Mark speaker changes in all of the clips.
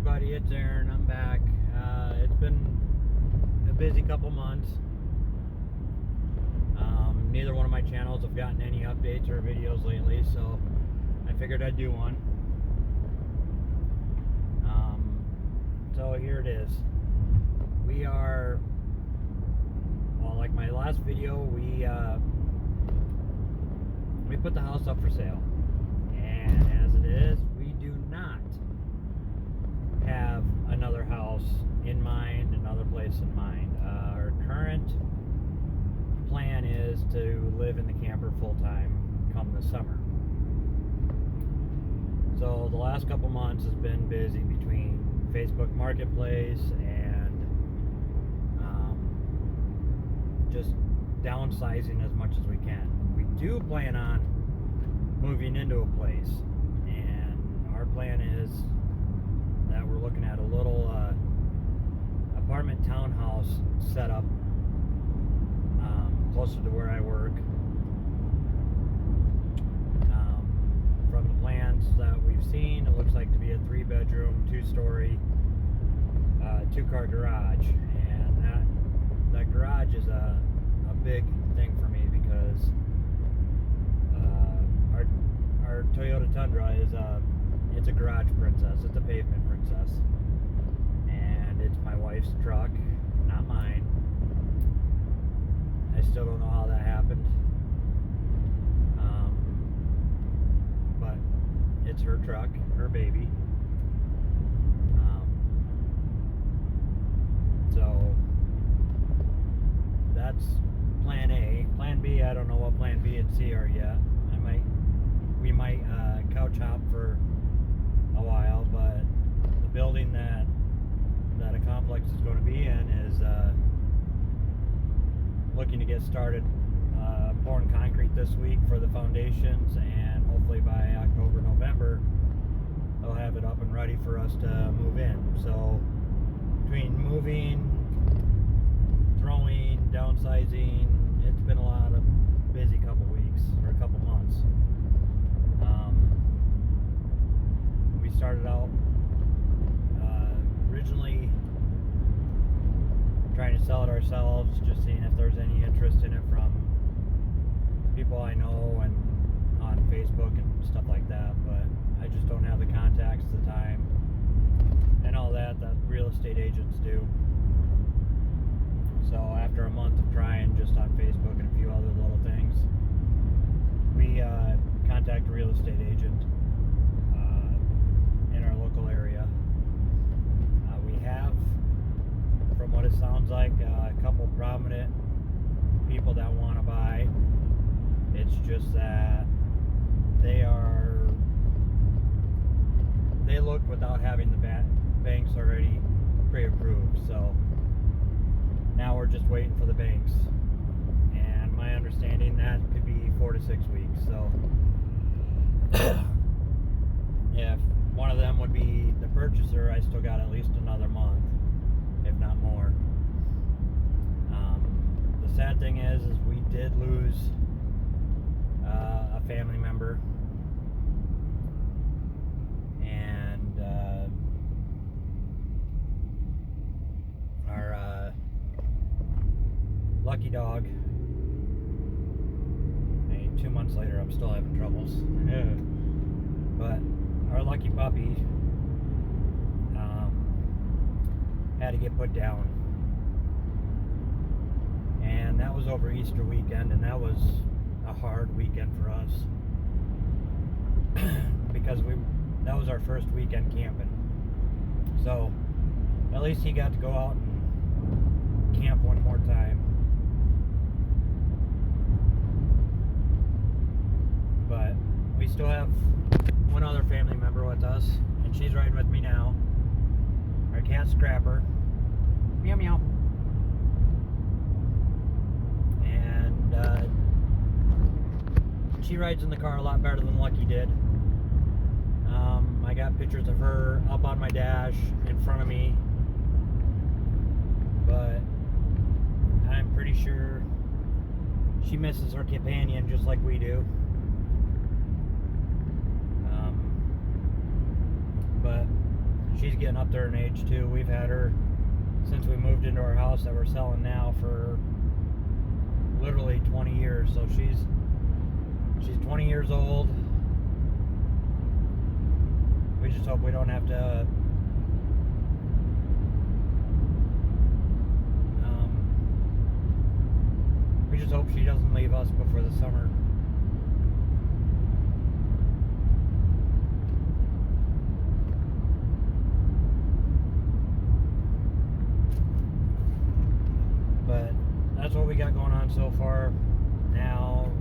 Speaker 1: everybody, it's Aaron. I'm back. It's been a busy couple months. Neither one of my channels have gotten any updates or videos lately, so I figured I'd do one. So here it is. We are, well, like my last video, we put the house up for sale, and as it is, we do not have another house in mind, another place in mind. Our current plan is to live in the camper full time come the summer. So the last couple months has been busy between Facebook Marketplace and just downsizing as much as we can. We do plan on moving into a place, and our plan is that we're looking at a little apartment townhouse setup closer to where I work. From the plans that we've seen, it looks like to be a 3-bedroom, 2-story, 2-car garage, and that garage is a big thing for me because our Toyota Tundra is it's a garage princess. It's a pavement princess, and it's my wife's truck, not mine. I still don't know how that happened, but it's her truck, her baby. So that's plan A. Plan B, I don't know what plan B and C are yet. We might couch hop for a while, but the building that a complex is going to be in is looking to get started pouring concrete this week for the foundations, and hopefully by October, November they'll have it up and ready for us to move in. So between moving, throwing, downsizing, it's been a lot of busy couple weeks or a couple months. We started out originally trying to sell it ourselves, just seeing if there's any interest in it from people I know and on Facebook and stuff like that, but I just don't have the contacts, the time, and all that real estate agents do. So after a month of trying just on Facebook and a few other little things, we contact a real estate agent in our local area. We have, from what it sounds like, a couple prominent people that want to buy. It's just that they look without having the banks already pre-approved. So now we're just waiting for the banks, and my understanding that could be 4 to 6 weeks. So if one of them would be the purchaser, I still got at least another month, if not more. The sad thing is we did lose a family member, and our lucky dog. 2 months later, I'm still having troubles. But our lucky puppy had to get put down, and that was over Easter weekend, and that was a hard weekend for us because that was our first weekend camping. So at least he got to go out and camp one more time. But we still have one other family member with us, and she's riding with me now. Our cat Scrapper. Meow meow. And she rides in the car a lot better than Lucky did. I got pictures of her up on my dash in front of me, but I'm pretty sure she misses her companion just like we do. But she's getting up there in age too. We've had her since we moved into our house that we're selling now for literally 20 years. So she's 20 years old. We just hope we don't have to we just hope she doesn't leave us before the summer. But that's what we got going on so far. Now,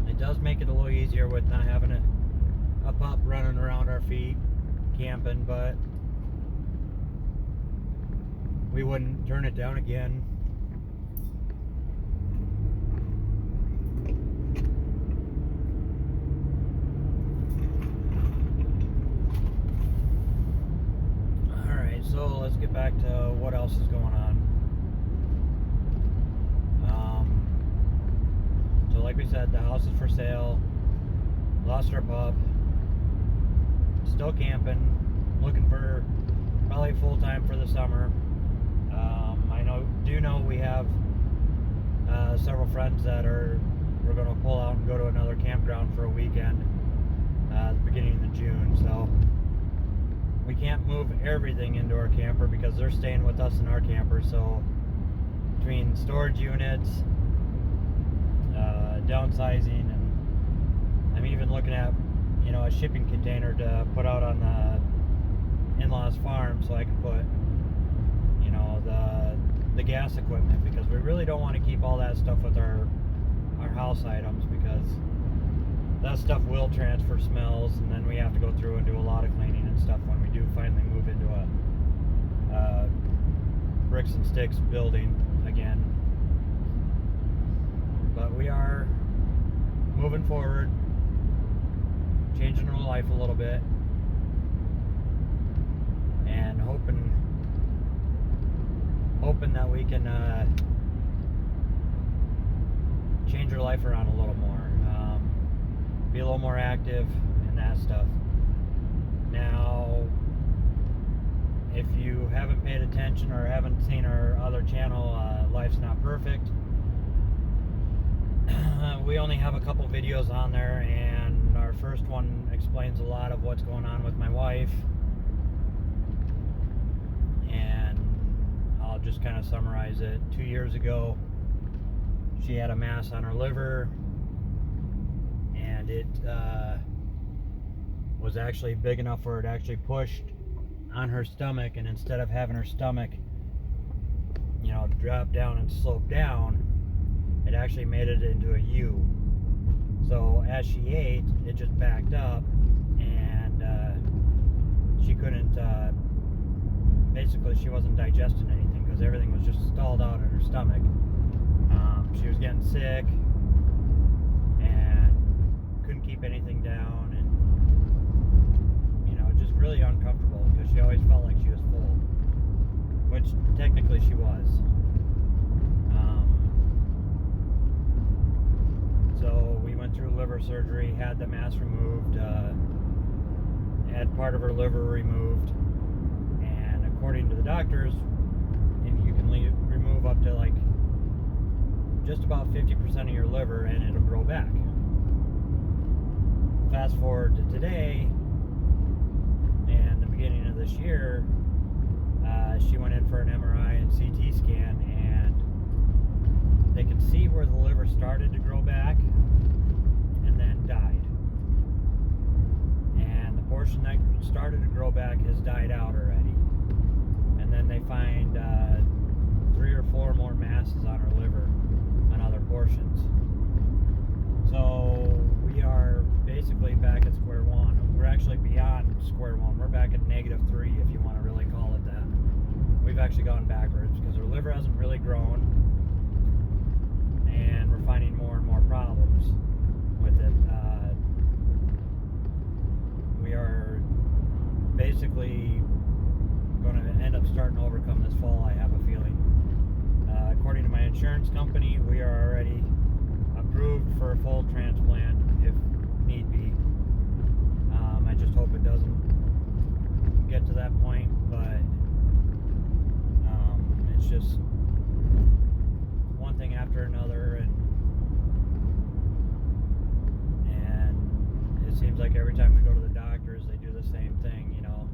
Speaker 1: it does make it a little easier with not having a pup running around our feet camping, but we wouldn't turn it down again. Alright, so let's get back to what else is going on. So like we said, the house is for sale. Lost our pup. Still camping. Looking for probably full-time for the summer. I do know we have several friends that we're going to pull out and go to another campground for a weekend at the beginning of June. So we can't move everything into our camper because they're staying with us in our camper. So between storage units, downsizing, and I'm even looking at a shipping container to put out on the in-laws farm so I can put the gas equipment, because we really don't want to keep all that stuff with our house items, because that stuff will transfer smells, and then we have to go through and do a lot of cleaning and stuff when we do finally move into a bricks and sticks building again. But we are moving forward, changing our life a little bit, and hoping that we can change our life around a little more, be a little more active and that stuff. Now, if you haven't paid attention or haven't seen our other channel, Life's Not Perfect, we only have a couple videos on there, and our first one explains a lot of what's going on with my wife, and I'll just kind of summarize it. 2 years ago, she had a mass on her liver, and it was actually big enough where it actually pushed on her stomach, and instead of having her stomach drop down and slope down, it actually made it into a U. So as she ate, it just backed up, and she couldn't, basically she wasn't digesting anything because everything was just stalled out in her stomach. She was getting sick and couldn't keep anything down, and just really uncomfortable, because she always felt like she was full, which technically she was. So we went through liver surgery, had the mass removed, had part of her liver removed, and according to the doctors, if you can remove up to like just about 50% of your liver, and it'll grow back. Fast forward to today, and the beginning of this year, she went in for an MRI and CT scan, and they could see where the liver started to grow back and then died. And the portion that started to grow back has died out already. And then they find 3 or 4 more masses on her liver on other portions. So we are basically back at square one. We're actually beyond square one. We're back at -3, if you want to really call it that. We've actually gone backwards because her liver hasn't really grown, and we're finding more and more problems with it. We are basically going to end up starting to overcome this fall, I have a feeling. According to my insurance company, we are already approved for a full transplant if need be. I just hope it every time we go to the doctors, they do the same thing, you know.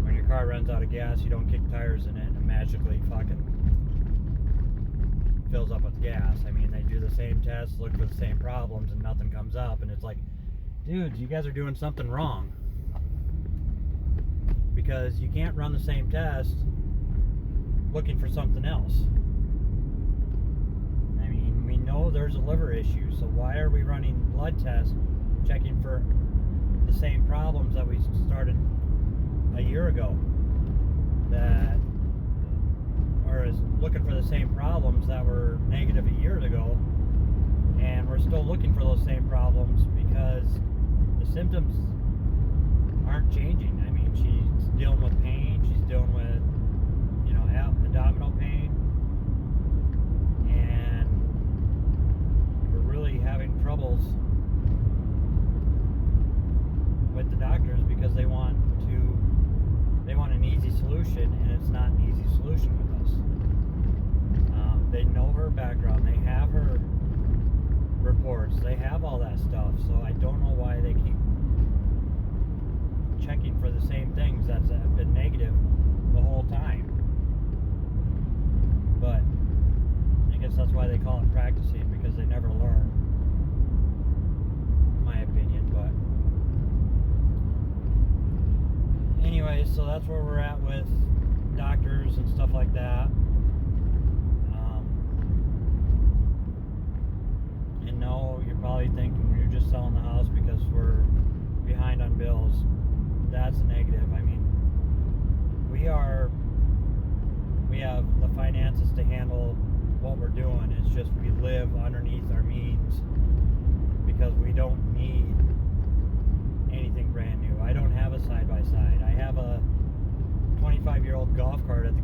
Speaker 1: When your car runs out of gas, you don't kick tires in it and it magically fucking fills up with gas. I mean, they do the same tests, look for the same problems, and nothing comes up. And it's like, dude, you guys are doing something wrong. Because you can't run the same test looking for something else. I mean, we know there's a liver issue, so why are we running blood tests checking for the same problems that we started a year ago, that, or is looking for the same problems that were negative a year ago, and we're still looking for those same problems because the symptoms aren't changing. I mean, she's dealing with pain, she's dealing with, you know, abdominal pain, and we're really having troubles with the doctors because they want an easy solution, and it's not an easy solution with us. They know her background, they have her reports, they have all that stuff, so I don't know why they keep checking for the same things that have been negative the whole time. But I guess that's why they call it practicing, because they never learn, in my opinion. But anyway, so that's where we're at with doctors and stuff like that. And no, you're probably thinking you're just selling the house because we're behind on bills. That's a negative. I mean, we have the finances to handle what we're doing. It's just we live underneath our means because we don't need anything brand new. I don't have a side-by-side. I have a 25-year-old golf cart at the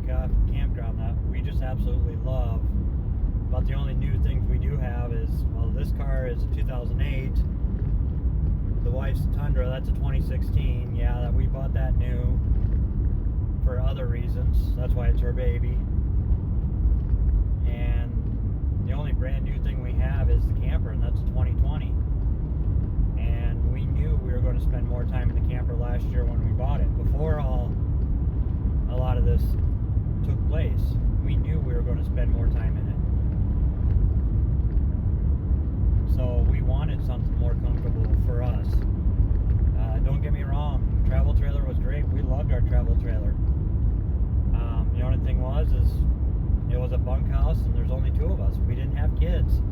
Speaker 1: campground that we just absolutely love. About the only new things we do have is, well, this car is a 2008. The wife's Tundra, that's a 2016. Yeah, that we bought that new for other reasons. That's why it's her baby. And the only brand new thing we have is the camper, and that's a 2020. And we knew we were going to spend more time in the camper last year when we bought it. Before a lot of this took place, we knew we were going to spend more time in it. So we wanted something more comfortable for us. Don't get me wrong, travel trailer was great. We loved our travel trailer. The only thing is it was a bunkhouse, and there's only two of us. We didn't have kids.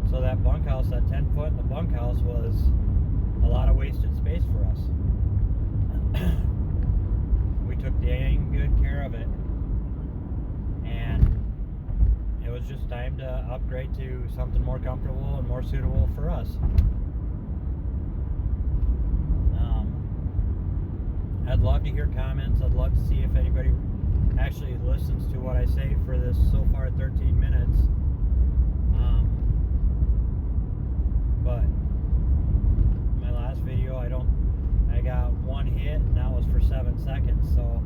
Speaker 1: So that bunkhouse, that 10 foot in the bunkhouse, was a lot of wasted space for us. We took dang good care of it. And it was just time to upgrade to something more comfortable and more suitable for us. I'd love to hear comments. I'd love to see if anybody actually listens to what I say for this so far 13 minutes. But my last video, I got one hit, and that was for 7 seconds. So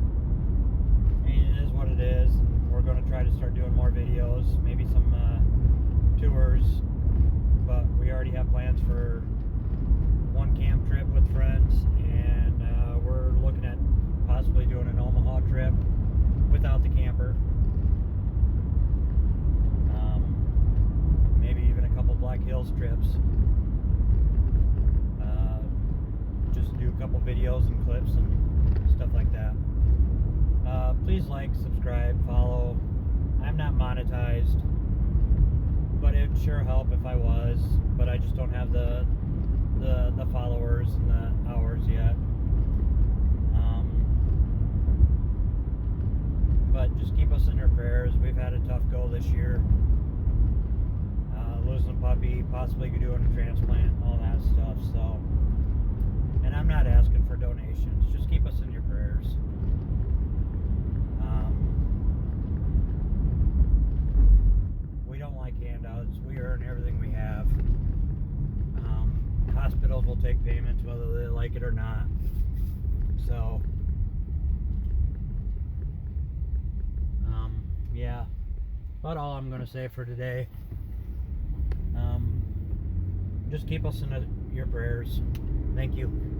Speaker 1: I mean, it is what it is. And we're going to try to start doing more videos, maybe some tours, but we already have plans for one camp trip with friends, and we're looking at possibly doing an Omaha trip without the camper. Maybe even a couple Black Hills trips. Just do a couple videos and clips and stuff like that. Please like, subscribe, follow. I'm not monetized, but it would sure help if I was, but I just don't have the followers and the hours yet. But just keep us in your prayers. We've had a tough go this year. Losing a puppy, possibly doing a transplant, all that stuff. So, and I'm not asking for donations. Just keep us in your prayers. We don't like handouts. We earn everything we have. Hospitals will take payments whether they like it or not. So, yeah, about all I'm going to say for today. just keep us in your prayers. Thank you.